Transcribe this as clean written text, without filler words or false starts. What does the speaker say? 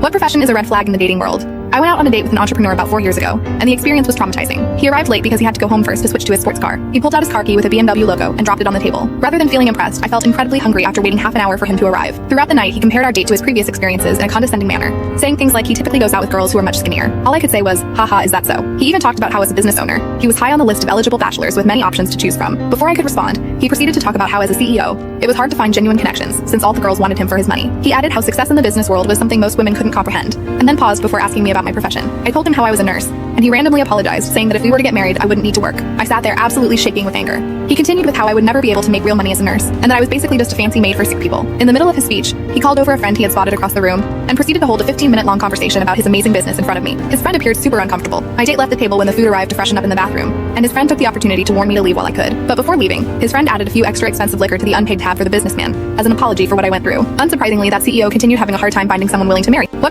What profession is a red flag in the dating world? I went out on a date with an entrepreneur about 4 years ago, and the experience was traumatizing. He arrived late because he had to go home first to switch to his sports car. He pulled out his car key with a BMW logo and dropped it on the table. Rather than feeling impressed, I felt incredibly hungry after waiting half an hour for him to arrive. Throughout the night, he compared our date to his previous experiences in a condescending manner, saying things like he typically goes out with girls who are much skinnier. All I could say was, haha, is that so? He even talked about how as a business owner, he was high on the list of eligible bachelors with many options to choose from. Before I could respond, he proceeded to talk about how as a CEO, it was hard to find genuine connections since all the girls wanted him for his money. He added how success in the business world was something most women couldn't comprehend, and then paused before asking me about my profession. I told him how I was a nurse, and he randomly apologized, saying that if we were to get married, I wouldn't need to work. I sat there absolutely shaking with anger. He continued with how I would never be able to make real money as a nurse, and that I was basically just a fancy maid for sick people. In the middle of his speech, he called over a friend he had spotted across the room, and proceeded to hold a 15-minute long conversation about his amazing business in front of me. His friend appeared super uncomfortable. My date left the table when the food arrived to freshen up in the bathroom, and his friend took the opportunity to warn me to leave while I could. But before leaving, his friend added a few extra expensive liquor to the unpaid tab for the businessman, as an apology for what I went through. Unsurprisingly, that CEO continued having a hard time finding someone willing to marry. What